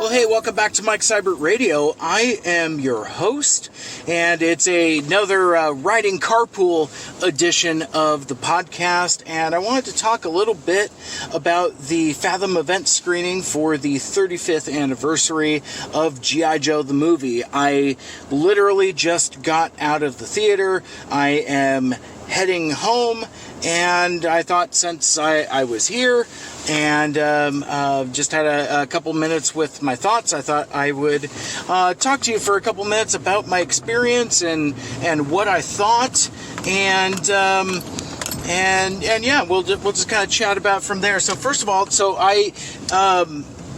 Well, hey, welcome back to Mike Seibert Radio. I am your host, and it's another Riding Carpool edition of the podcast, and I wanted to talk a little bit about the Fathom Events screening for the 35th anniversary of G.I. Joe the movie. I literally just got out of the theater. I am heading home, and I thought since I was here and just had a couple minutes with my thoughts, I thought I would talk to you for a couple minutes about my experience and what I thought, and yeah, we'll just kind of chat about from there. So first of all,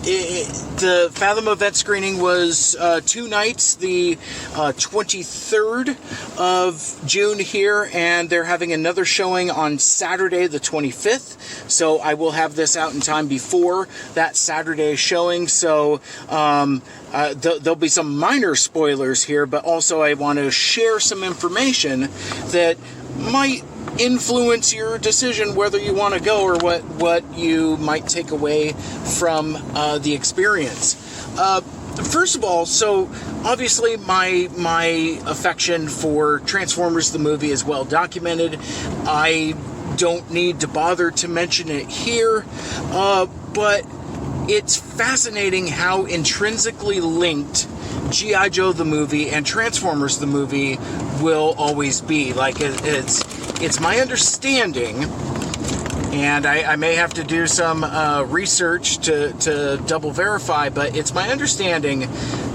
the Fathom Event screening was 2 nights, the 23rd of June here, and they're having another showing on Saturday the 25th, so I will have this out in time before that Saturday showing, so there'll be some minor spoilers here, but also I want to share some information that might influence your decision whether you want to go or what you might take away from the experience. First of all, so obviously my affection for Transformers the movie is well documented. I don't need to bother to mention it here, but it's fascinating how intrinsically linked G.I. Joe the movie and Transformers the movie will always be. Like, it's my understanding, and I may have to do some research to double verify, but it's my understanding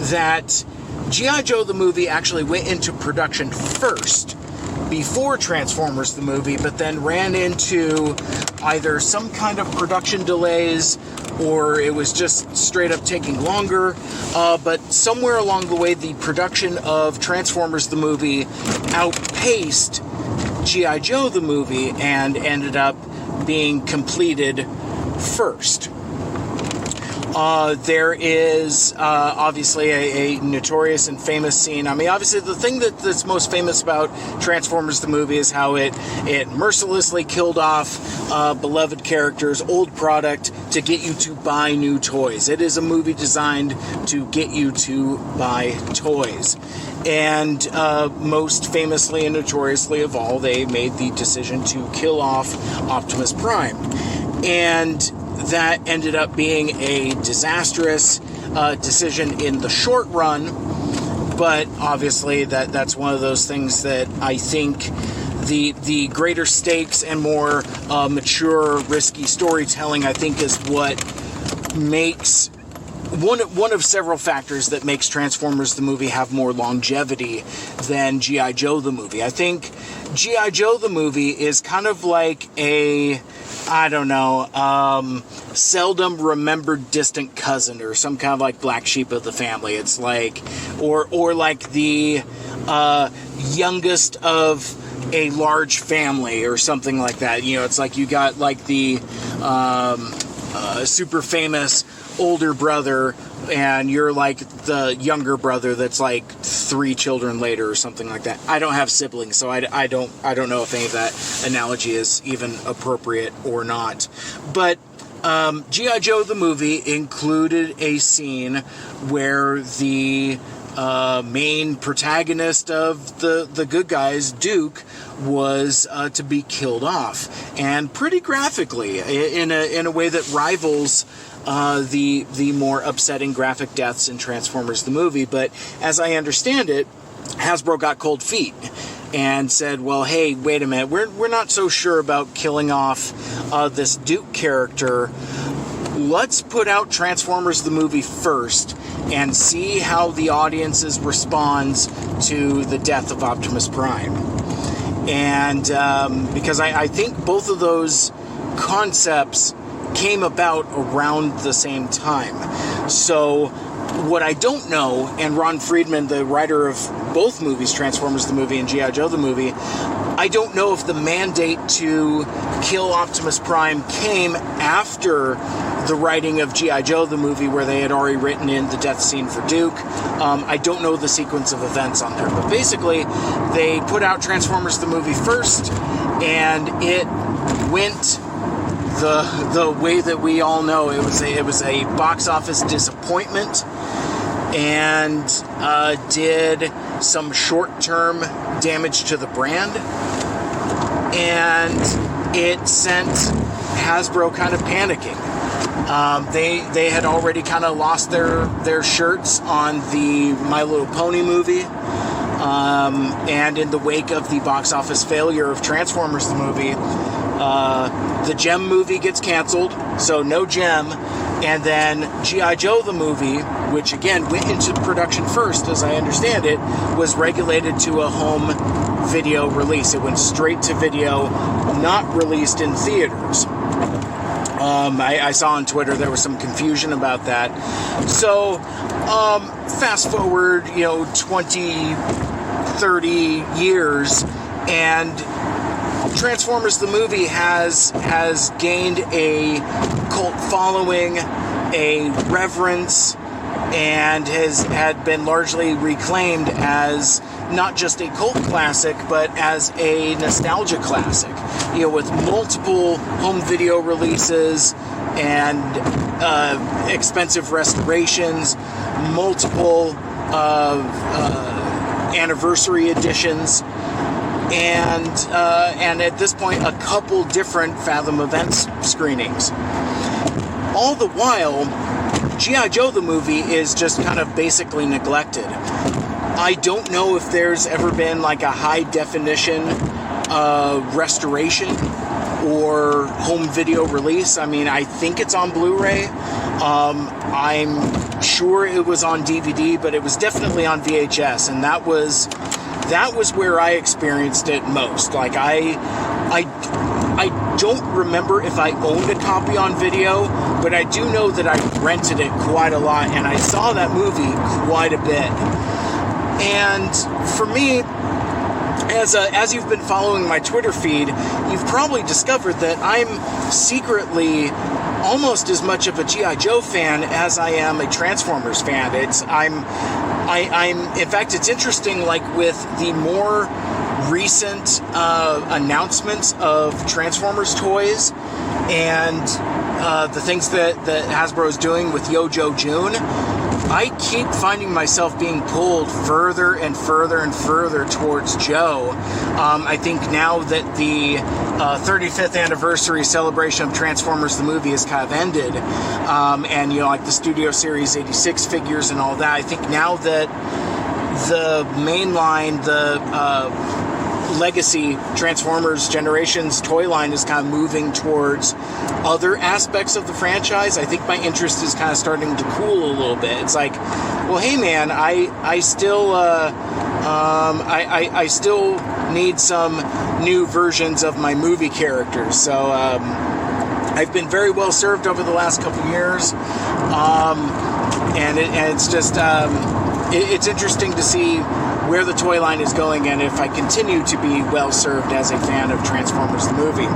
that G.I. Joe the movie actually went into production first before Transformers the movie, but then ran into either some kind of production delays or it was just straight up taking longer, but somewhere along the way the production of Transformers the movie outpaced G.I. Joe the movie and ended up being completed first. There is obviously a notorious and famous scene. I mean, obviously the thing that's most famous about Transformers the movie is how it mercilessly killed off beloved characters, old product, to get you to buy new toys. It is a movie designed to get you to buy toys. And most famously and notoriously of all, they made the decision to kill off Optimus Prime. And that ended up being a disastrous decision in the short run, but obviously that's one of those things that I think the greater stakes and more mature, risky storytelling, I think, is what makes one of several factors that makes Transformers the movie have more longevity than G.I. Joe the movie. I think G.I. Joe the movie is kind of like a, I don't know, seldom remembered distant cousin or some kind of like black sheep of the family. It's like, or like the youngest of a large family or something like that. You know, it's like you got like the super famous older brother and you're like the younger brother that's like 3 children later or something like that. I don't have siblings, so I don't know if any of that analogy is even appropriate or not. But G.I. Joe the movie included a scene where the main protagonist of the good guys, Duke, was to be killed off, and pretty graphically, in a way that rivals the more upsetting graphic deaths in Transformers the movie. But as I understand it, Hasbro got cold feet and said, well, hey, wait a minute, we're not so sure about killing off this Duke character. Let's put out Transformers the movie first and see how the audiences responds to the death of Optimus Prime. And because I think both of those concepts came about around the same time. So what I don't know, and Ron Friedman, the writer of both movies, Transformers the movie and G.I. Joe the movie, I don't know if the mandate to kill Optimus Prime came after the writing of G.I. Joe the movie, where they had already written in the death scene for Duke. I don't know the sequence of events on there, but basically they put out Transformers the movie first, and it went the way that we all know, it was a box office disappointment, and did some short-term damage to the brand, and it sent Hasbro kind of panicking. They had already kind of lost their shirts on the My Little Pony movie, and in the wake of the box office failure of Transformers the movie, the Gem movie gets canceled, so no Gem, and then G.I. Joe the movie, which again went into production first, as I understand it, was regulated to a home video release. It went straight to video, not released in theaters. I saw on Twitter there was some confusion about that. So, fast forward, 20, 30 years, and Transformers the movie has gained a cult following, a reverence, and had been largely reclaimed as not just a cult classic, but as a nostalgia classic, with multiple home video releases and expensive restorations, multiple anniversary editions, and at this point, a couple different Fathom Events screenings. All the while, G.I. Joe the movie is just kind of basically neglected. I don't know if there's ever been like a high definition restoration or home video release. I mean, I think it's on Blu-ray. I'm sure it was on DVD, but it was definitely on VHS, and that was where I experienced it most. Like I don't remember if I owned a copy on video, but I do know that I rented it quite a lot, and I saw that movie quite a bit. And for me, as you've been following my Twitter feed, you've probably discovered that I'm secretly almost as much of a G.I. Joe fan as I am a Transformers fan. In fact, it's interesting, like with the more recent announcements of Transformers toys and the things that Hasbro is doing with Yo-Jo June, I keep finding myself being pulled further and further and further towards Joe. I think now that the 35th anniversary celebration of Transformers the movie has kind of ended, and like the Studio Series 86 figures and all that, I think now that the main line, the legacy Transformers Generations toy line is kind of moving towards other aspects of the franchise, I think my interest is kind of starting to cool a little bit. It's like, well, hey man, I still I still need some new versions of my movie characters. So I've been very well served over the last couple years, and it's just it's interesting to see where the toy line is going, and if I continue to be well served as a fan of Transformers the movie.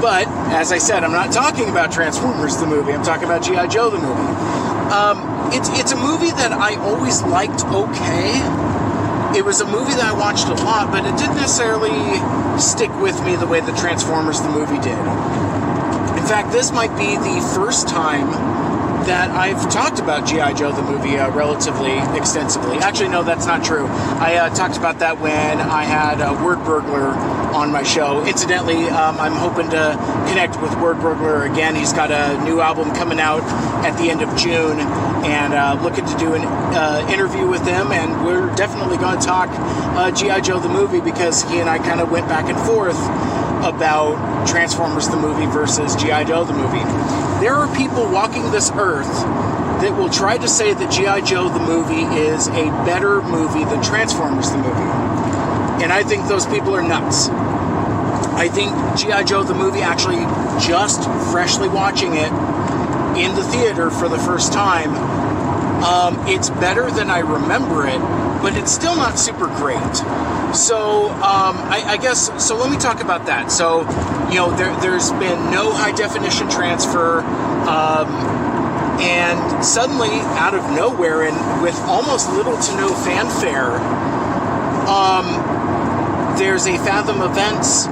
But, as I said, I'm not talking about Transformers the movie, I'm talking about G.I. Joe the movie. It's a movie that I always liked okay. It was a movie that I watched a lot, but it didn't necessarily stick with me the way that Transformers the movie did. In fact, this might be the first time that I've talked about G.I. Joe the movie relatively extensively. Actually, no, that's not true. I talked about that when I had Word Burglar on my show. Incidentally, I'm hoping to connect with Word Burglar again. He's got a new album coming out at the end of June, and looking to do an interview with him, and we're definitely going to talk G.I. Joe the movie, because he and I kind of went back and forth about Transformers the movie versus G.I. Joe the movie. There are people walking this earth that will try to say that G.I. Joe the movie is a better movie than Transformers the movie. And I think those people are nuts. I think G.I. Joe the movie, actually just freshly watching it in the theater for the first time, it's better than I remember it, but it's still not super great. So, I guess, so let me talk about that. So, there's been no high-definition transfer, and suddenly, out of nowhere, and with almost little to no fanfare, there's a Fathom Events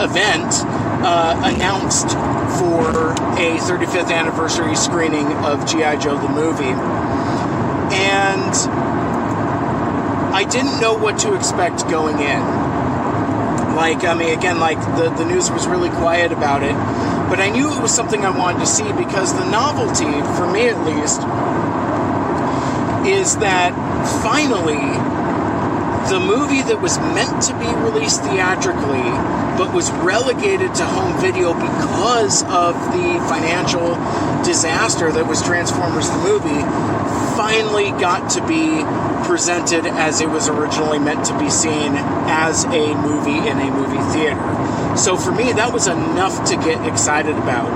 event announced for a 35th anniversary screening of G.I. Joe the movie. And I didn't know what to expect going in. The news was really quiet about it, but I knew it was something I wanted to see because the novelty, for me at least, is that finally the movie that was meant to be released theatrically but was relegated to home video because of the financial disaster that was Transformers the movie finally got to be presented as it was originally meant to be seen, as a movie in a movie theater. So for me, that was enough to get excited about.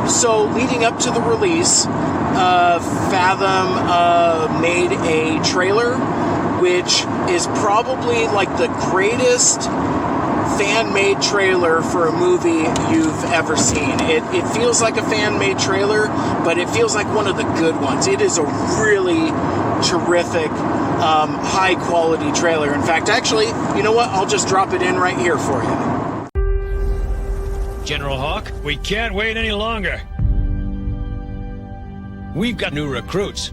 So leading up to the release, Fathom made a trailer, which is probably like the greatest fan-made trailer for a movie you've ever seen. It feels like a fan-made trailer, but it feels like one of the good ones. It is a really terrific, high-quality trailer. In fact, actually, you know what? I'll just drop it in right here for you. General Hawk, we can't wait any longer. We've got new recruits.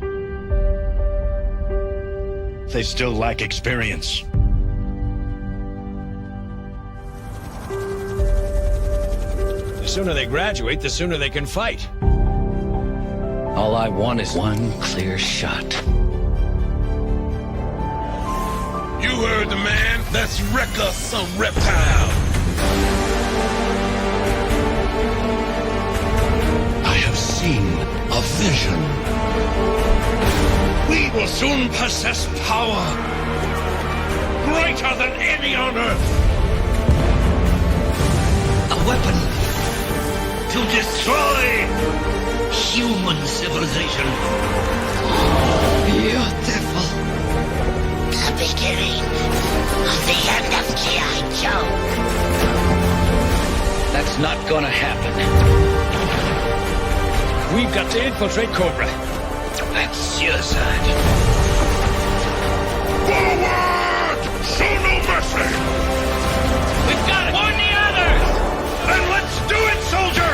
They still lack experience. The sooner they graduate, the sooner they can fight. All I want is one clear shot. You heard the man. Let's wreck us some reptile. I have seen a vision. We will soon possess power greater than any on Earth. A weapon To destroy human civilization. Beautiful. The beginning of the end of G.I. Joe. That's not gonna happen. We've got to infiltrate Cobra. That's suicide. forward! Show no mercy! We've got it! Warn the others! Then let's do it, soldier!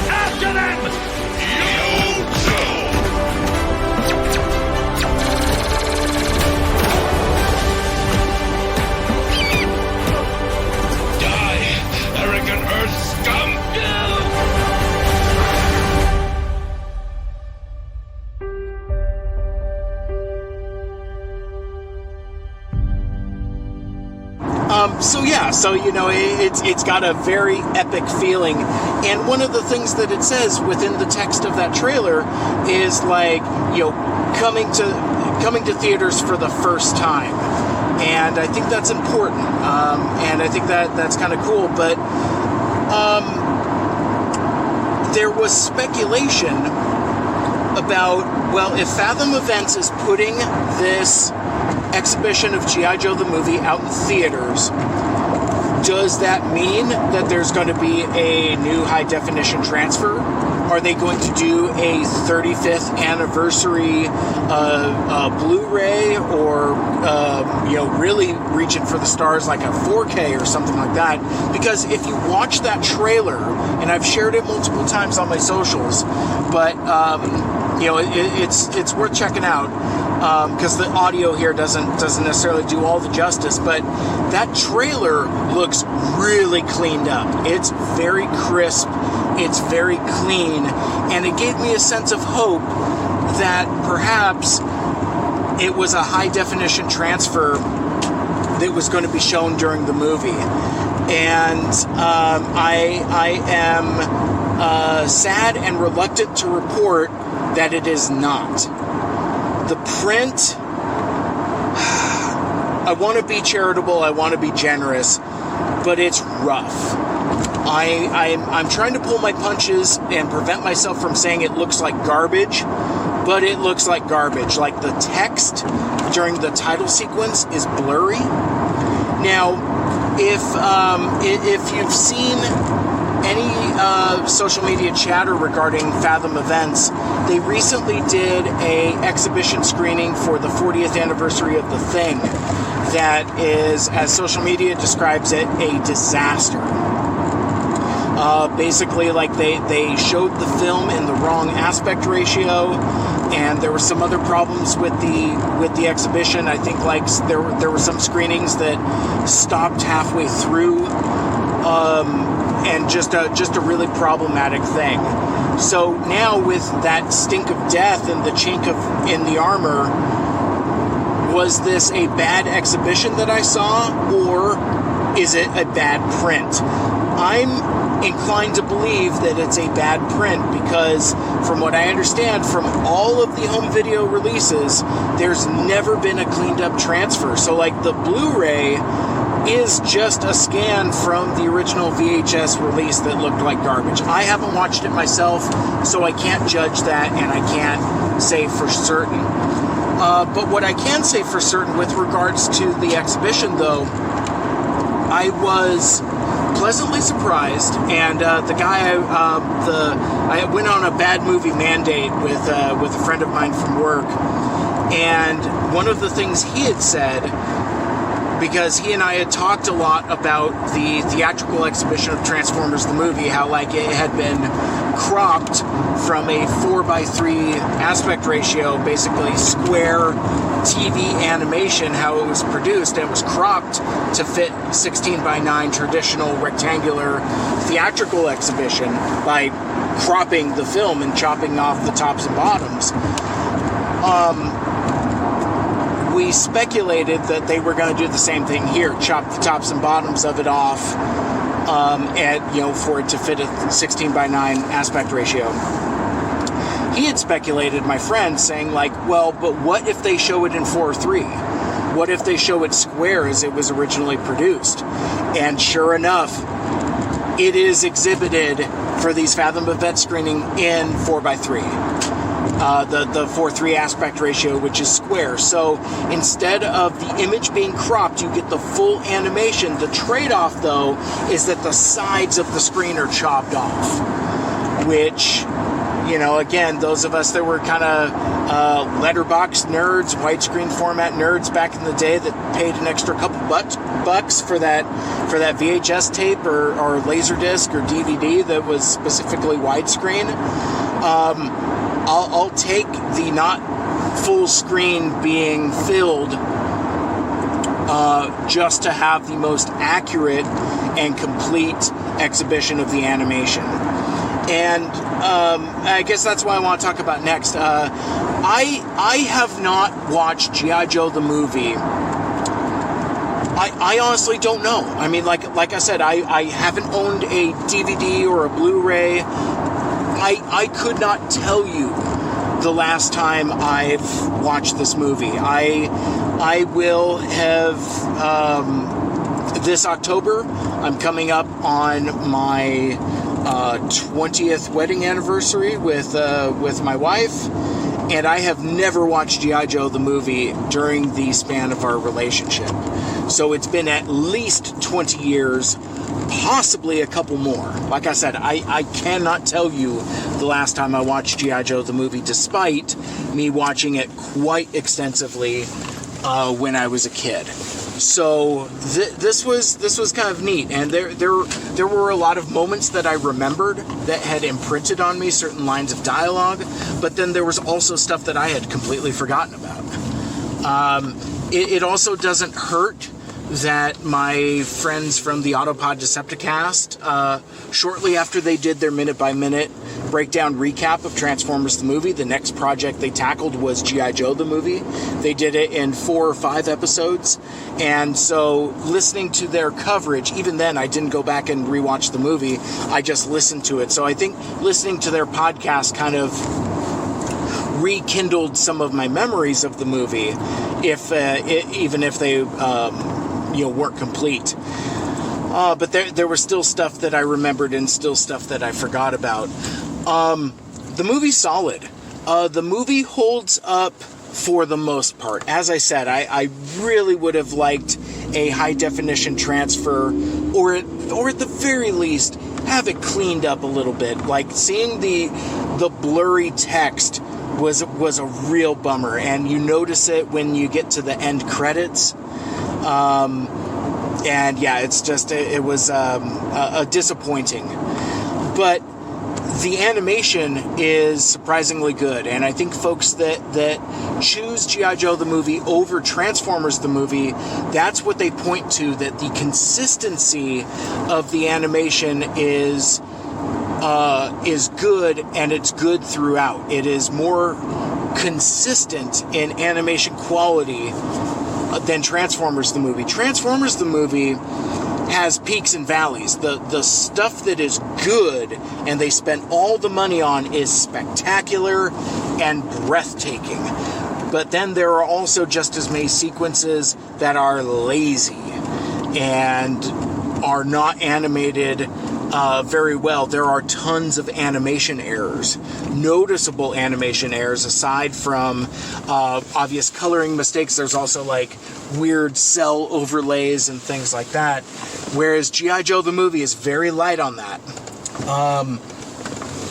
After them! Arrogant Earth scum! It's got a very epic feeling, and one of the things that it says within the text of that trailer is coming to theaters for the first time, and I think that's important, and I think that's kind of cool. But there was speculation about, if Fathom Events is putting this exhibition of G.I. Joe the movie out in theaters, does that mean that there's going to be a new high-definition transfer? Are they going to do a 35th anniversary Blu-ray, or really reaching for the stars like a 4K or something like that? Because if you watch that trailer, and I've shared it multiple times on my socials, but it's worth checking out. Because the audio here doesn't necessarily do all the justice, but that trailer looks really cleaned up. It's very crisp, it's very clean, and it gave me a sense of hope that perhaps it was a high-definition transfer that was going to be shown during the movie. And I am sad and reluctant to report that it is not. The print, I want to be charitable, I want to be generous, but it's rough. I'm trying to pull my punches and prevent myself from saying it looks like garbage, but it looks like garbage. Like, the text during the title sequence is blurry. Now, if you've seen any social media chatter regarding Fathom Events, they recently did a exhibition screening for the 40th anniversary of The Thing that is, as social media describes it, a disaster. Basically, like they showed the film in the wrong aspect ratio, and there were some other problems with the exhibition. I think like there were some screenings that stopped halfway through, and just a really problematic thing. So now with that stink of death and the chink in the armor, was this a bad exhibition that I saw, or is it a bad print? I'm inclined to believe that it's a bad print because, from what I understand from all of the home video releases, there's never been a cleaned up transfer. So like the Blu-ray is just a scan from the original VHS release that looked like garbage. I haven't watched it myself, so I can't judge that, and I can't say for certain. But what I can say for certain with regards to the exhibition, though, I was pleasantly surprised, and the guy, I went on a bad movie mandate with a friend of mine from work, and one of the things he had said, because he and I had talked a lot about the theatrical exhibition of Transformers the movie, how like it had been cropped from a 4:3 aspect ratio, basically square TV animation, how it was produced, and it was cropped to fit 16:9 traditional rectangular theatrical exhibition by cropping the film and chopping off the tops and bottoms. We speculated that they were going to do the same thing here, chop the tops and bottoms of it off, and for it to fit a 16:9 aspect ratio. He had speculated, my friend, saying like, well, but what if they show it in 4:3? What if they show it square as it was originally produced? And sure enough, it is exhibited for these Fathom Event screening in 4:3. The 4:3 aspect ratio, which is square. So instead of the image being cropped, you get the full animation. The trade-off, though, is that the sides of the screen are chopped off, which, again, those of us that were kind of letterbox nerds, widescreen format nerds back in the day that paid an extra couple bucks for that VHS tape or Laserdisc or DVD that was specifically widescreen. I'll take the not full screen being filled just to have the most accurate and complete exhibition of the animation. And I guess that's what I want to talk about next. I have not watched G.I. Joe the movie. I honestly don't know. I mean, like I said, I haven't owned a DVD or a Blu-ray. I could not tell you the last time I've watched this movie. I will have this October. I'm coming up on my 20th wedding anniversary with my wife, and I have never watched G.I. Joe the movie during the span of our relationship. So it's been at least 20 years, possibly a couple more. Like I said, I cannot tell you the last time I watched G.I. Joe the movie, despite me watching it quite extensively when I was a kid. So this was kind of neat, and there were a lot of moments that I remembered that had imprinted on me, certain lines of dialogue, but then there was also stuff that I had completely forgotten about. It also doesn't hurt that my friends from the Autopod Decepticast, shortly after they did their minute-by-minute breakdown recap of Transformers the movie, the next project they tackled was G.I. Joe the movie. They did it in 4 or 5 episodes, and so listening to their coverage, even then I didn't go back and rewatch the movie, I just listened to it. So I think listening to their podcast kind of rekindled some of my memories of the movie, even if they weren't complete. But there was still stuff that I remembered and still stuff that I forgot about. The movie's solid. The movie holds up for the most part. As I said, I really would have liked a high definition transfer, or at the very least, have it cleaned up a little bit. Like, seeing the blurry text was a real bummer, and you notice it when you get to the end credits. And yeah, it's just, it was a disappointing. But the animation is surprisingly good, and I think folks that choose G.I. Joe the movie over Transformers the movie, that's what they point to, that the consistency of the animation is good, and it's good throughout. It is more consistent in animation quality than Transformers the movie. Transformers the movie has peaks and valleys. The stuff that is good and they spent all the money on is spectacular and breathtaking. But then there are also just as many sequences that are lazy and are not animated very well. There are tons of animation errors, noticeable animation errors, aside from obvious coloring mistakes. There's also like weird cell overlays and things like that, whereas G.I. Joe the movie is very light on that.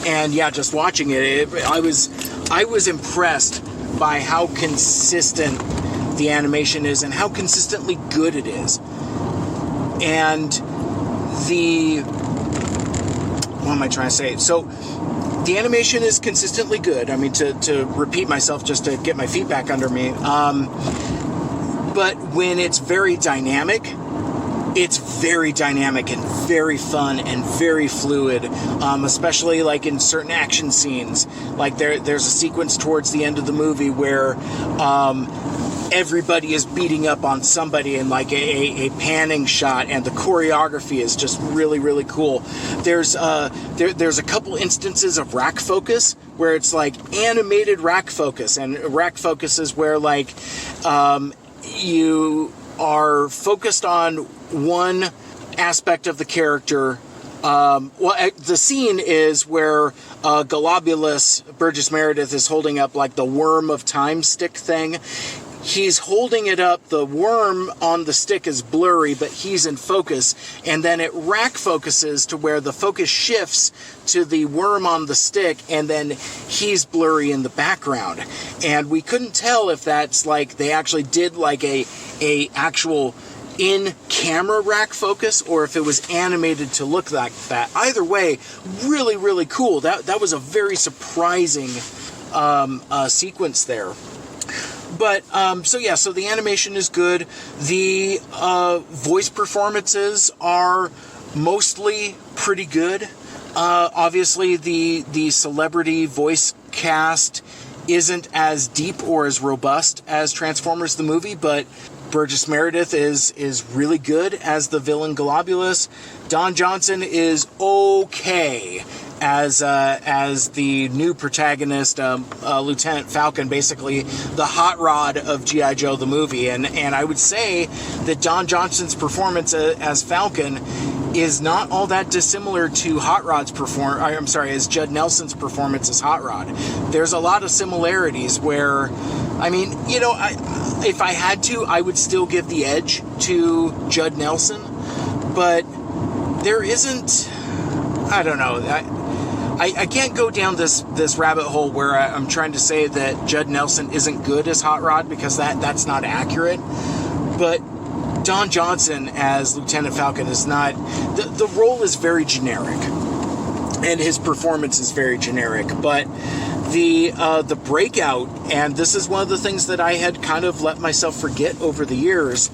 And yeah, just watching it, I was impressed by how consistent the animation is and how consistently good it is. And what am I trying to say? So the animation is consistently good. I mean, to repeat myself just to get my feet back under me. But when it's very dynamic and very fun and very fluid, especially like in certain action scenes. Like there's a sequence towards the end of the movie where everybody is beating up on somebody in like a panning shot, and the choreography is just really, really cool. There's a couple instances of rack focus where it's like animated rack focus, and rack focus is where like you are focused on one aspect of the character. The scene is where Globulus, Burgess Meredith, is holding up like the worm of time stick thing. He's holding it up, the worm on the stick is blurry, but he's in focus, and then it rack focuses to where the focus shifts to the worm on the stick, and then he's blurry in the background. And we couldn't tell if that's like they actually did like a actual in-camera rack focus, or if it was animated to look like that. Either way, really, really cool. That was a very surprising sequence there. But, so the animation is good. The voice performances are mostly pretty good. Obviously, the celebrity voice cast isn't as deep or as robust as Transformers the movie, but Burgess Meredith is really good as the villain Globulus. Don Johnson is okay as the new protagonist, Lieutenant Falcon, basically the hot rod of G.I. Joe the movie. And I would say that Don Johnson's performance as Falcon is not all that dissimilar to as Judd Nelson's performance as Hot Rod. There's a lot of similarities where, I mean, you know, if I had to, I would still give the edge to Judd Nelson, but there isn't, I don't know, I can't go down this rabbit hole where I'm trying to say that Judd Nelson isn't good as Hot Rod, because that's not accurate. But Don Johnson as Lieutenant Falcon is not... The role is very generic, and his performance is very generic. But the breakout, and this is one of the things that I had kind of let myself forget over the years,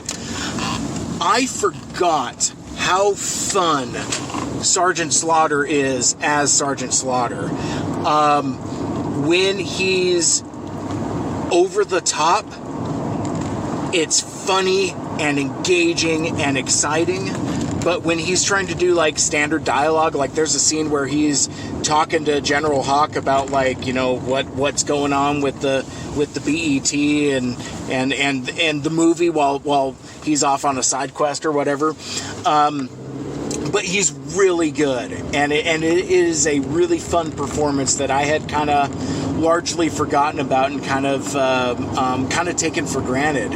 I forgot how fun Sergeant Slaughter is as Sergeant Slaughter. When he's over the top, it's funny and engaging and exciting. But when he's trying to do like standard dialogue, like there's a scene where he's talking to General Hawk about like, you know, what's going on with the BET and the movie while he's off on a side quest or whatever. But he's really good, and it is a really fun performance that I had kind of largely forgotten about and kind of taken for granted.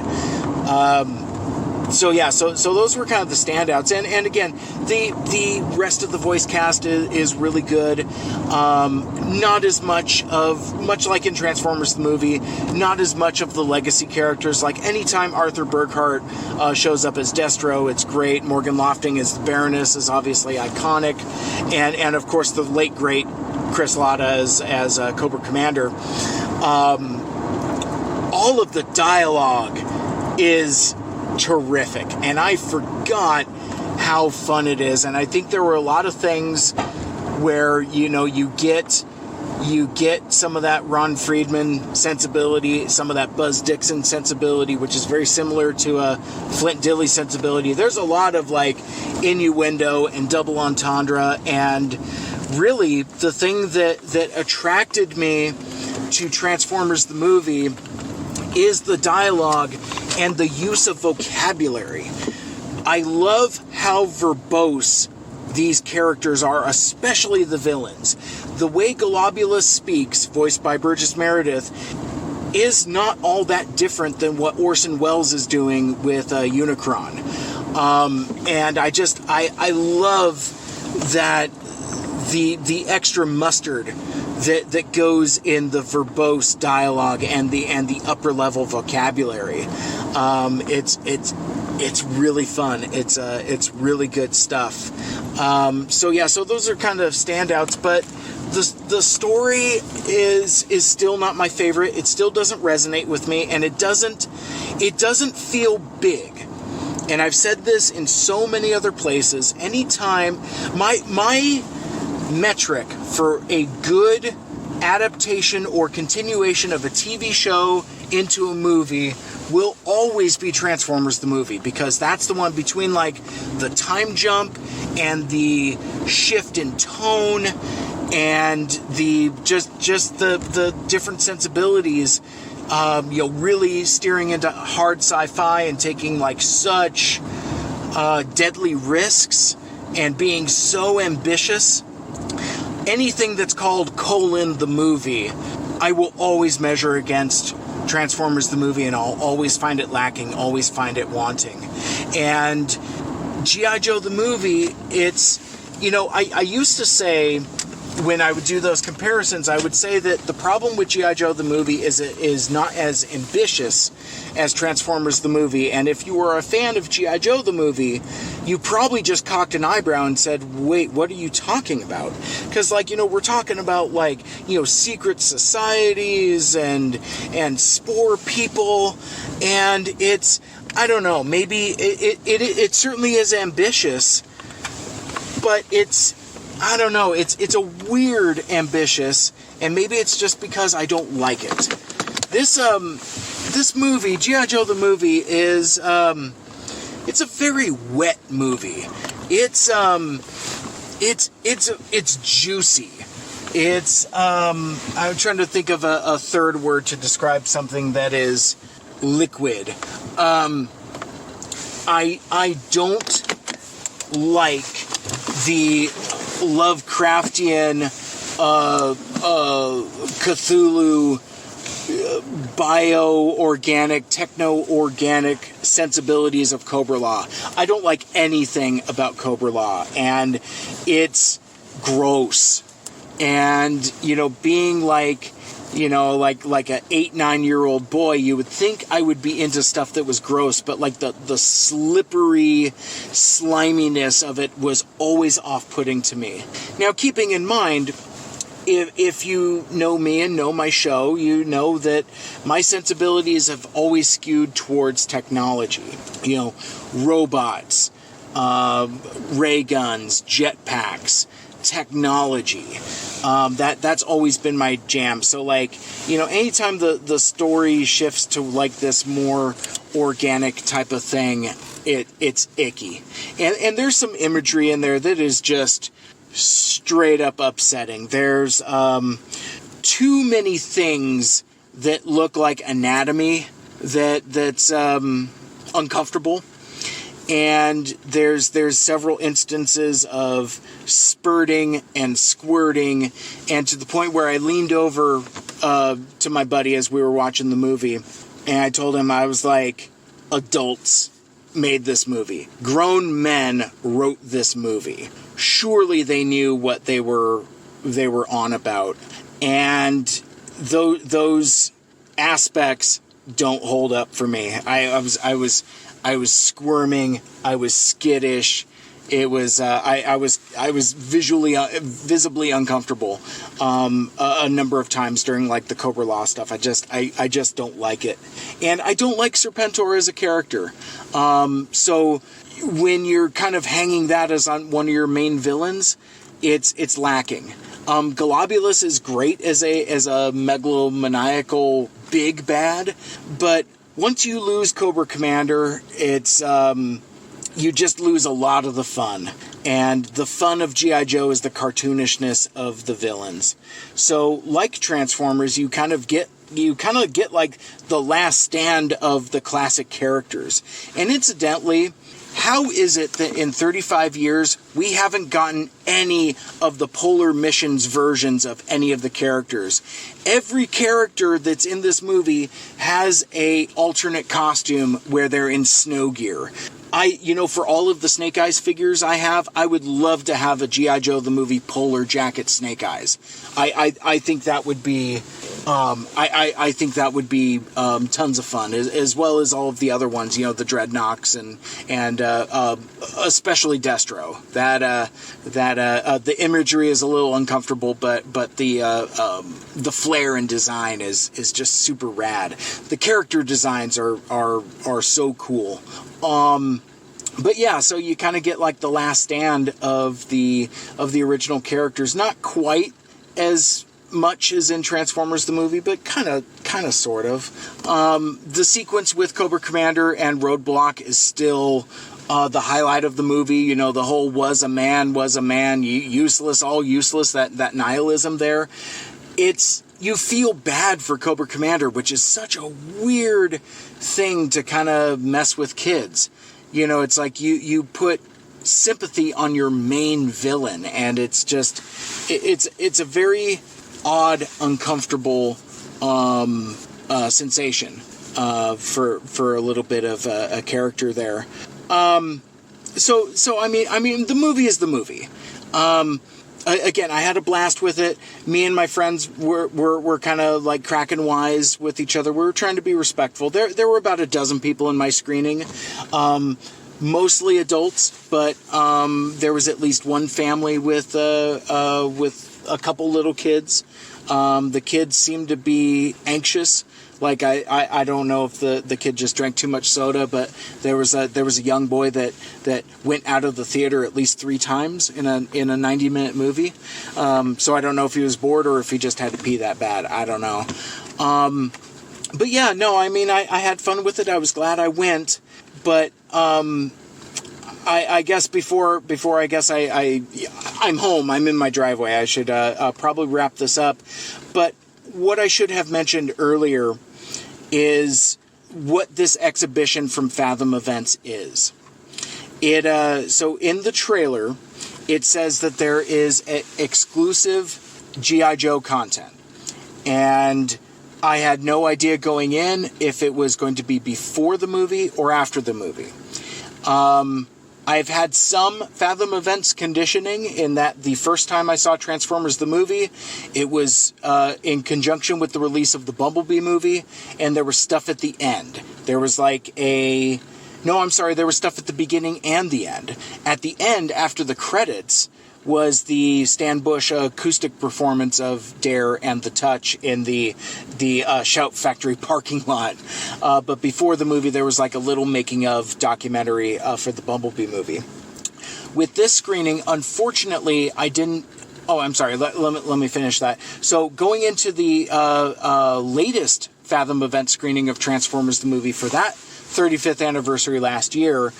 So yeah, so those were kind of the standouts, and again, the rest of the voice cast is really good. Not as much like in Transformers the movie, not as much of the legacy characters. Like anytime Arthur Burkhart shows up as Destro, it's great. Morgan Lofting as the Baroness is obviously iconic, and of course the late great Chris Latta as Cobra Commander. All of the dialogue is terrific, and I forgot how fun it is. And I think there were a lot of things where you get some of that Ron Friedman sensibility, some of that Buzz Dixon sensibility, which is very similar to a Flint Dille sensibility. There's a lot of like innuendo and double entendre, and really the thing that attracted me to Transformers the movie is the dialogue and the use of vocabulary. I love how verbose these characters are, especially the villains. The way Globulus speaks, voiced by Burgess Meredith, is not all that different than what Orson Welles is doing with Unicron. And I love that the extra mustard that goes in the verbose dialogue and the upper level vocabulary. It's really fun. It's really good stuff. So those are kind of standouts, but the story is still not my favorite. It still doesn't resonate with me, and it doesn't feel big. And I've said this in so many other places. Anytime my metric for a good adaptation or continuation of a TV show into a movie will always be Transformers the movie, because that's the one between like the time jump and the shift in tone and the just the different sensibilities, really steering into hard sci-fi and taking like such deadly risks and being so ambitious. Anything that's called the movie, I will always measure against Transformers the movie, and I'll always find it lacking, always find it wanting. And G.I. Joe the movie, it's, I used to say, when I would do those comparisons, I would say that the problem with G.I. Joe the movie is not as ambitious as Transformers the movie. And if you were a fan of G.I. Joe the movie, you probably just cocked an eyebrow and said, wait, what are you talking about? Because, we're talking about, secret societies and spore people, and it's, I don't know, maybe it certainly is ambitious, but it's, I don't know, it's a weird ambitious, and maybe it's just because I don't like it. This movie, G.I. Joe the movie, is it's a very wet movie. It's juicy. It's I'm trying to think of a third word to describe something that is liquid. I don't like the Lovecraftian Cthulhu bio-organic, techno-organic sensibilities of Cobra Law. I don't like anything about Cobra Law, and it's gross. And, being like a 8-9-year-old boy, you would think I would be into stuff that was gross, but the slippery sliminess of it was always off-putting to me. Now, keeping in mind, if you know me and know my show, you know that my sensibilities have always skewed towards technology. Robots, ray guns, jetpacks, technology. That's always been my jam. So anytime the story shifts to this more organic type of thing, it's icky. And there's some imagery in there that is just straight up upsetting. There's too many things that look like anatomy that's uncomfortable. And there's several instances of spurting and squirting, and to the point where I leaned over to my buddy as we were watching the movie, and I told him, I was like, adults made this movie. Grown men wrote this movie. Surely they knew what they were on about, and those aspects don't hold up for me. I was squirming. I was skittish. It was I was visibly uncomfortable a number of times during like the Cobra Law stuff. I just don't like it, and I don't like Serpentor as a character. So when you're kind of hanging that as on one of your main villains, it's lacking. Globulus is great as a megalomaniacal big bad, but once you lose Cobra Commander, it's you just lose a lot of the fun. And the fun of G.I. Joe is the cartoonishness of the villains. So, like Transformers, you kind of get like the last stand of the classic characters. And incidentally, how is it that in 35 years, we haven't gotten any of the Polar Missions versions of any of the characters? Every character that's in this movie has a alternate costume where they're in snow gear. For all of the Snake Eyes figures I have, I would love to have a G.I. Joe the movie Polar Jacket Snake Eyes. I think that would be I think that would be tons of fun, as well as all of the other ones, the Dreadnoks and especially Destro. The imagery is a little uncomfortable, but the flair and design is just super rad. The character designs are so cool. But yeah, so you kind of get like the last stand of the original characters, not quite as much as in Transformers the movie, but kind of sort of. The sequence with Cobra Commander and Roadblock is still the highlight of the movie. The whole was a man, useless, all useless, that nihilism there. You feel bad for Cobra Commander, which is such a weird thing to kind of mess with kids. It's like you put sympathy on your main villain, and it's just it's a very odd, uncomfortable sensation for a little bit of a character there. So I mean the movie is the movie. Again, I had a blast with it. Me and my friends were kind of like cracking wise with each other. We were trying to be respectful. There were about a dozen people in my screening, mostly adults, but there was at least one family with a couple little kids. The kids seemed to be anxious. Like I don't know if the kid just drank too much soda, but there was a young boy that went out of the theater at least 3 times in a 90-minute movie. So I don't know if he was bored or if he just had to pee that bad. I don't know. But yeah, no, I mean I had fun with it. I was glad I went, but I guess before I guess I'm home. I'm in my driveway. I should probably wrap this up. But what I should have mentioned earlier is what this exhibition from Fathom Events is. So in the trailer, it says that there is exclusive G.I. Joe content. And I had no idea going in if it was going to be before the movie or after the movie. I've had some Fathom Events conditioning in that the first time I saw Transformers the movie, it was in conjunction with the release of the Bumblebee movie, and there was stuff at the end. There was there was stuff at the beginning and the end. At the end, after the credits, was the Stan Bush acoustic performance of Dare and The Touch in the Shout Factory parking lot. But before the movie, there was like a little making of documentary for the Bumblebee movie. With this screening, unfortunately, I didn't... Oh, I'm sorry. Let me finish that. So going into the latest Fathom Event screening of Transformers the movie for that 35th anniversary last year,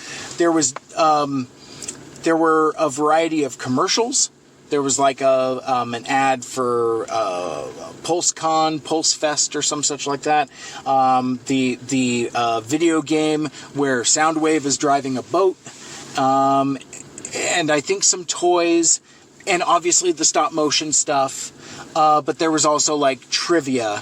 there were a variety of commercials. There was like an ad for PulseCon, PulseFest, or some such like that. The video game where Soundwave is driving a boat, and I think some toys, and obviously the stop motion stuff. But there was also like trivia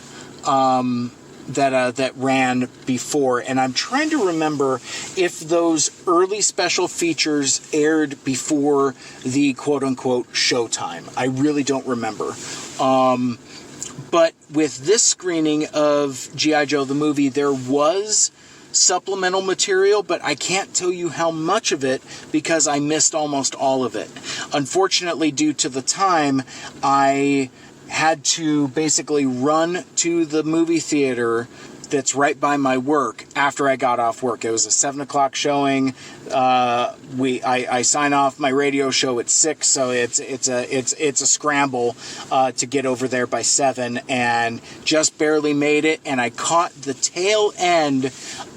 that ran before, and I'm trying to remember if those early special features aired before the quote-unquote showtime. I really don't remember. But with this screening of G.I. Joe the movie, there was supplemental material, but I can't tell you how much of it because I missed almost all of it. Unfortunately, due to the time, I had to basically run to the movie theater that's right by my work after I got off work. It was a 7 o'clock showing. I sign off my radio show at 6, so it's a scramble to get over there by 7, and just barely made it. And I caught the tail end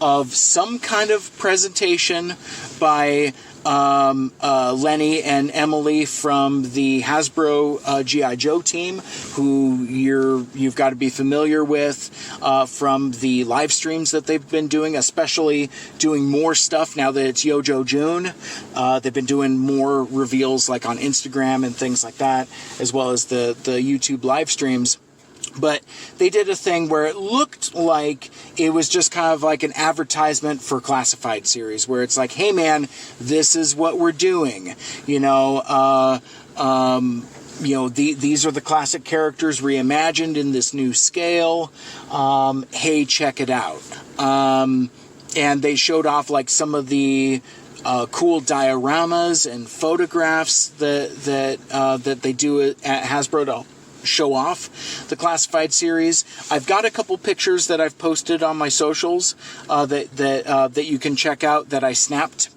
of some kind of presentation by Lenny and Emily from the Hasbro G.I. Joe team, who you've got to be familiar with from the live streams that they've been doing, especially doing more stuff now that it's Yojo June. They've been doing more reveals like on Instagram and things like that, as well as the YouTube live streams. But they did a thing where it looked like it was just kind of like an advertisement for classified series, where it's like, hey man, this is what we're doing. These are the classic characters reimagined in this new scale. Hey, check it out. And they showed off like some of the cool dioramas and photographs that they do at Hasbro to show off the classified series. I've got a couple pictures that I've posted on my socials that you can check out that I snapped.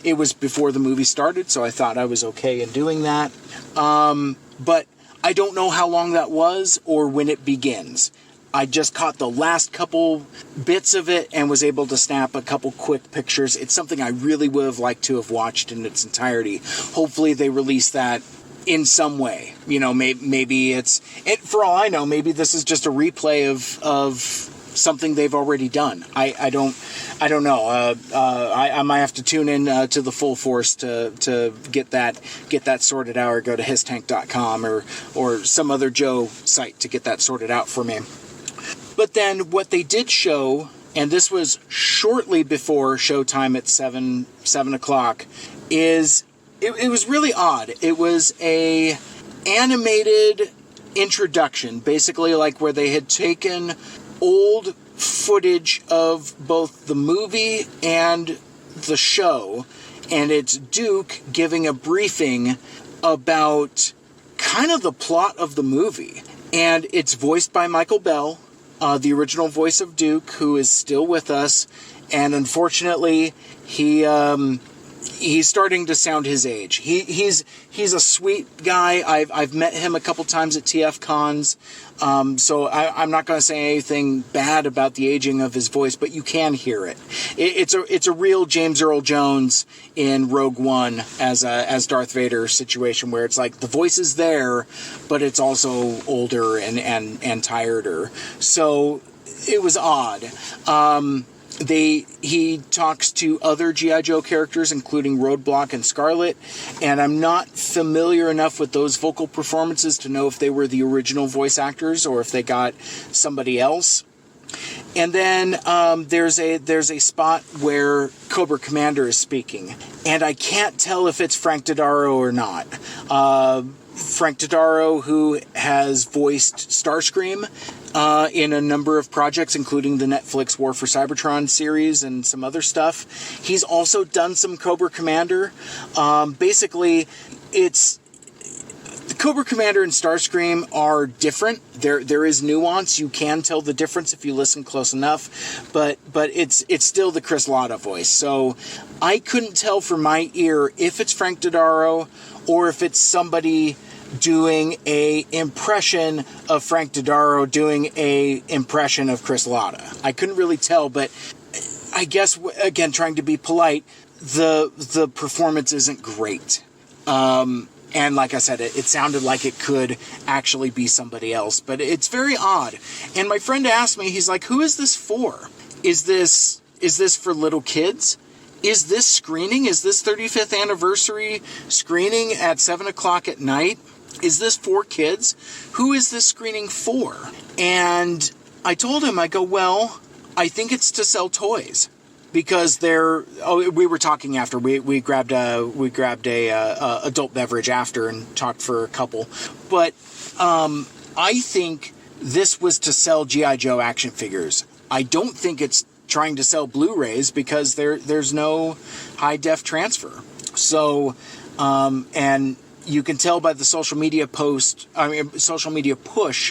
It was before the movie started, so I thought I was okay in doing that. But I don't know how long that was or when it begins. I just caught the last couple bits of it and was able to snap a couple quick pictures. It's something I really would have liked to have watched in its entirety. Hopefully they release that in some way. Maybe for all I know, maybe this is just a replay of something they've already done. I don't know. I might have to tune in to the full force to get that sorted out, or go to histank.com or some other Joe site to get that sorted out for me. But then what they did show, and this was shortly before showtime at 7 o'clock, is it was really odd. It was a animated introduction, basically like where they had taken old footage of both the movie and the show, and it's Duke giving a briefing about kind of the plot of the movie. And it's voiced by Michael Bell, the original voice of Duke, who is still with us, and unfortunately he's starting to sound his age. He's a sweet guy. I've met him a couple times at TF Cons, so I'm not going to say anything bad about the aging of his voice, but you can hear it. It's a real James Earl Jones in Rogue One as Darth Vader situation, where it's like the voice is there, but it's also older and tireder. So it was odd. He talks to other G.I. Joe characters, including Roadblock and Scarlet, and I'm not familiar enough with those vocal performances to know if they were the original voice actors or if they got somebody else. And then there's a spot where Cobra Commander is speaking, and I can't tell if it's Frank Dodaro or not. Frank Dodaro, who has voiced Starscream in a number of projects, including the Netflix War for Cybertron series and some other stuff. He's also done some Cobra Commander. Basically, it's the Cobra Commander and Starscream are different. There is nuance. You can tell the difference if you listen close enough, but it's still the Chris Latta voice. So I couldn't tell from my ear if it's Frank Dodaro or if it's somebody doing a impression of Frank Dodaro doing a impression of Chris Latta. I couldn't really tell, but I guess, again, trying to be polite, the performance isn't great. And like I said, it sounded like it could actually be somebody else, but it's very odd. And my friend asked me, he's like, who is this for? Is this for little kids? Is this screening? Is this 35th anniversary screening at 7 o'clock at night? Is this for kids? Who is this screening for? And I told him, I go, well, I think it's to sell toys. Because we were talking after. We grabbed a adult beverage after and talked for a couple. But I think this was to sell G.I. Joe action figures. I don't think it's trying to sell Blu-rays because there's no high def transfer. So, and you can tell by the social media push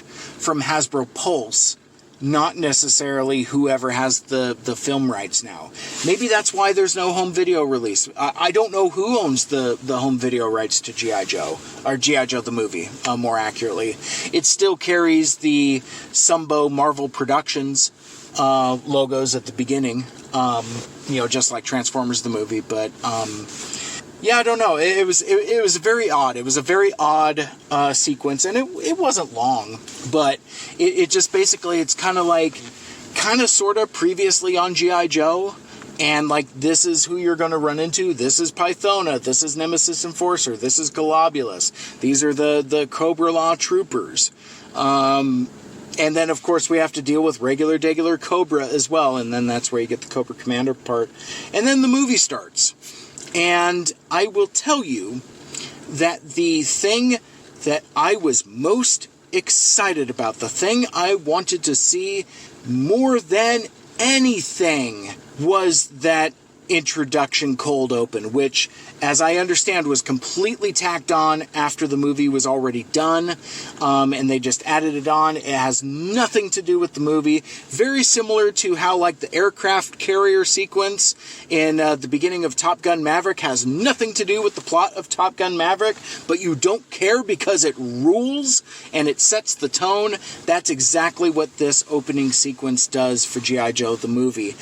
from Hasbro Pulse, not necessarily whoever has the film rights now. Maybe that's why there's no home video release. I don't know who owns the home video rights to G.I. Joe, or G.I. Joe the movie, more accurately. It still carries the Sumbo Marvel Productions logos at the beginning, just like Transformers the movie, but yeah, I don't know. It was very odd. It was a very odd sequence, and it wasn't long, but it just basically, it's kind of sort of previously on G.I. Joe, and like, this is who you're going to run into. This is Pythona. This is Nemesis Enforcer. This is Globulus. These are the Cobra Law Troopers. And then, of course, we have to deal with regular Cobra as well, and then that's where you get the Cobra Commander part. And then the movie starts. And I will tell you that the thing that I was most excited about, the thing I wanted to see more than anything, was that introduction cold open, which, as I understand, was completely tacked on after the movie was already done, and they just added it on. It has nothing to do with the movie. Very similar to how, like, the aircraft carrier sequence in the beginning of Top Gun Maverick has nothing to do with the plot of Top Gun Maverick, but you don't care because it rules and it sets the tone. That's exactly what this opening sequence does for G.I. Joe the movie.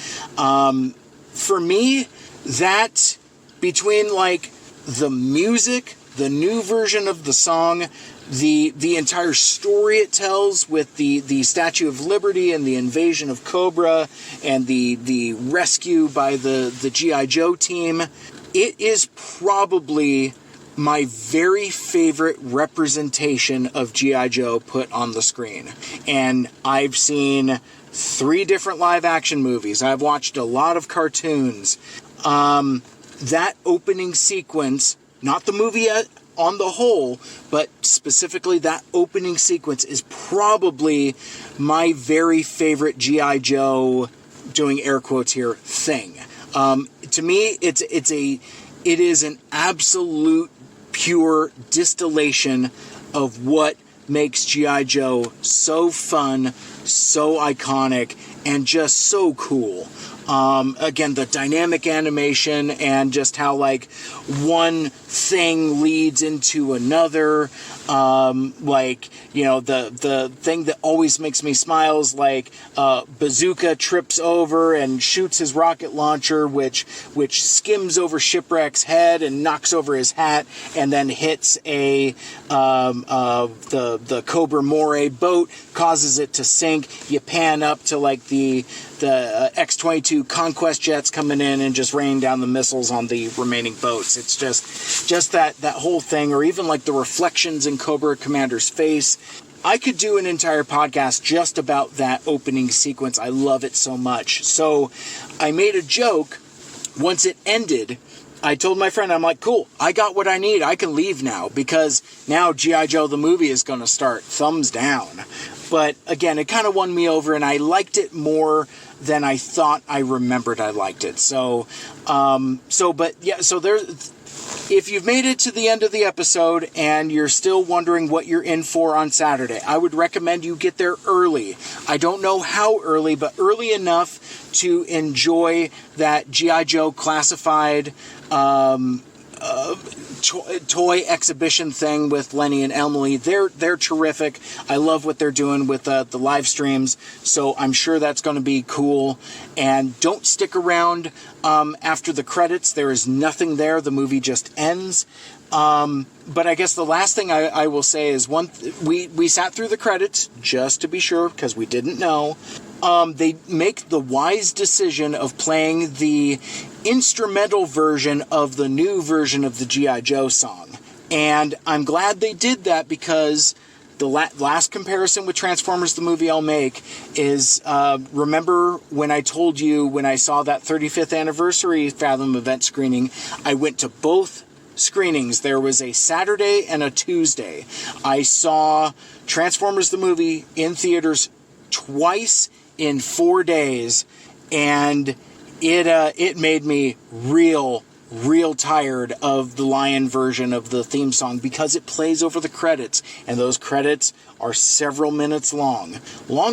For me, that, between like the music, the new version of the song, the entire story it tells with the Statue of Liberty and the invasion of Cobra and the rescue by the G.I. Joe team, it is probably my very favorite representation of G.I. Joe put on the screen. And I've seen 3 different live action movies. I've watched a lot of cartoons. That opening sequence, not the movie on the whole, but specifically that opening sequence, is probably my very favorite G.I. Joe, doing air quotes here, thing. To me, it is an absolute pure distillation of what makes G.I. Joe so fun, so iconic, and just so cool. Again, the dynamic animation and just how, like, one thing leads into another. The thing that always makes me smile is, like, Bazooka trips over and shoots his rocket launcher, which skims over Shipwreck's head and knocks over his hat, and then hits the Cobra Moray boat, causes it to sink. You pan up to, like, the X-22 Conquest jets coming in and just raining down the missiles on the remaining boats. It's just that whole thing, or even like the reflections in Cobra Commander's face. I could do an entire podcast just about that opening sequence. I love it so much. So I made a joke once it ended. I told my friend, I'm like, cool, I got what I need. I can leave now, because now G.I. Joe the movie is going to start. Thumbs down. But again, it kind of won me over, and I liked it more than I thought I remembered I liked it. So there's, if you've made it to the end of the episode and you're still wondering what you're in for on Saturday, I would recommend you get there early. I don't know how early, but early enough to enjoy that G.I. Joe classified toy exhibition thing with Lenny and Emily. They're terrific. I love what they're doing with the live streams, so I'm sure that's going to be cool. And don't stick around after the credits. There is nothing there. The movie just ends. But I guess the last thing I will say is we sat through the credits just to be sure, because we didn't know. They make the wise decision of playing the instrumental version of the new version of the G.I. Joe song. And I'm glad they did that, because the last comparison with Transformers the movie I'll make is, remember when I told you when I saw that 35th anniversary Fathom Event screening, I went to both screenings. There was a Saturday and a Tuesday. I saw Transformers the movie in theaters twice in 4 days, and it made me real tired of the Lion version of the theme song because it plays over the credits, and those credits are several minutes long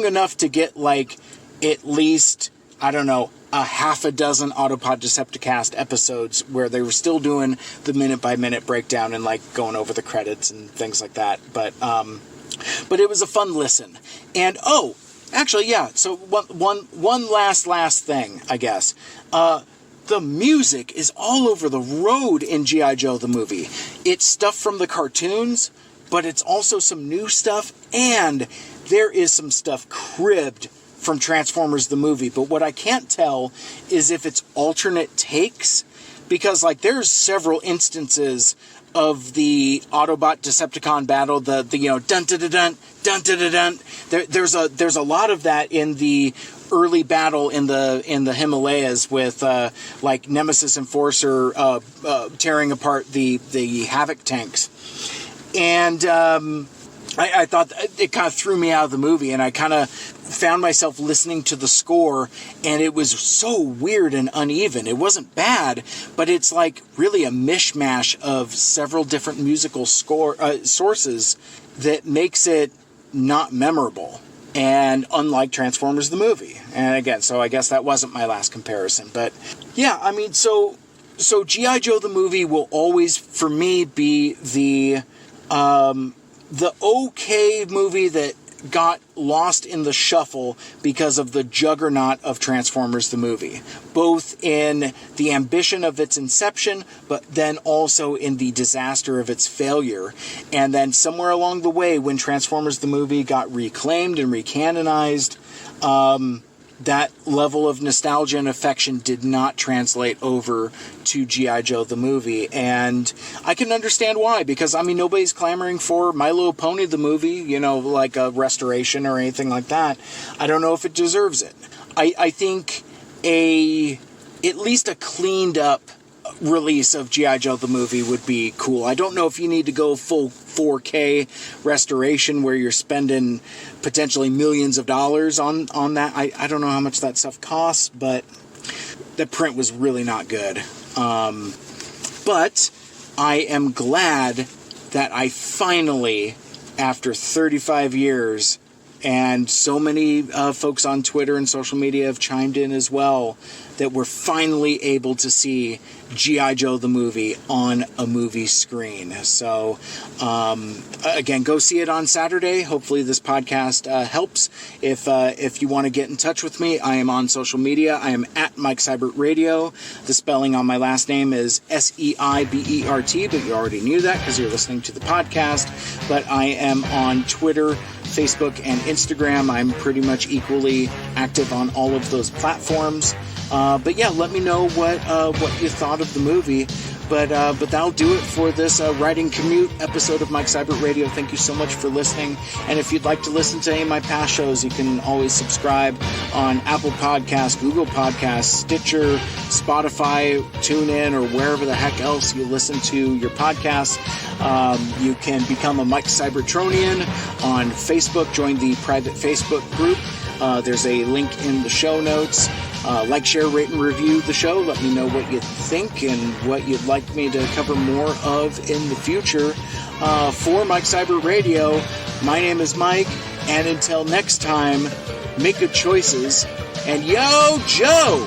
enough to get like at least, I don't know, a half a dozen Autopod Decepticast episodes where they were still doing the minute-by-minute breakdown and like going over the credits and things like that. But it was a fun listen. And actually, yeah. So one last thing, I guess. The music is all over the road in G.I. Joe the movie. It's stuff from the cartoons, but it's also some new stuff, and there is some stuff cribbed from Transformers the movie. But what I can't tell is if it's alternate takes, because like there's several instances of the Autobot Decepticon battle, the dun dun dun dun dun dun dun. There's a lot of that in the early battle in the Himalayas with like Nemesis Enforcer tearing apart the Havoc tanks, and I thought it kind of threw me out of the movie, and I kind of found myself listening to the score, and it was so weird and uneven. It wasn't bad, but it's like really a mishmash of several different musical sources that makes it not memorable. And unlike Transformers the movie. And again, so I guess that wasn't my last comparison. But yeah, I mean, so G.I. Joe the movie will always, for me, be the okay movie that got lost in the shuffle because of the juggernaut of Transformers the movie, both in the ambition of its inception, but then also in the disaster of its failure. And then somewhere along the way, when Transformers the movie got reclaimed and recanonized, that level of nostalgia and affection did not translate over to G.I. Joe the movie. And I can understand why, because, I mean, nobody's clamoring for My Little Pony the movie, like a restoration or anything like that. I don't know if it deserves it. I think at least a cleaned up release of G.I. Joe the movie would be cool. I don't know if you need to go full 4K restoration where you're spending potentially millions of dollars on that. I don't know how much that stuff costs, but the print was really not good. But I am glad that I finally, after 35 years, and so many folks on Twitter and social media have chimed in as well, that we're finally able to see G.I. Joe the movie on a movie screen. So, again, go see it on Saturday. Hopefully this podcast helps. If you want to get in touch with me, I am on social media. I am at Mike Seibert Radio. The spelling on my last name is Seibert, but you already knew that because you're listening to the podcast. But I am on Twitter, Facebook, and Instagram. I'm pretty much equally active on all of those platforms. But yeah, let me know what you thought of the movie. But that'll do it for this Riding Commute episode of Mike Seibert Radio. Thank you so much for listening. And if you'd like to listen to any of my past shows, you can always subscribe on Apple Podcasts, Google Podcasts, Stitcher, Spotify, TuneIn, or wherever the heck else you listen to your podcasts. You can become a Mike Seibertronian on Facebook. Join the private Facebook group. There's a link in the show notes. Like, share, rate, and review the show. Let me know what you think and what you'd like me to cover more of in the future. For Mike Seibert Radio, my name is Mike, and until next time, make good choices, and yo, Joe!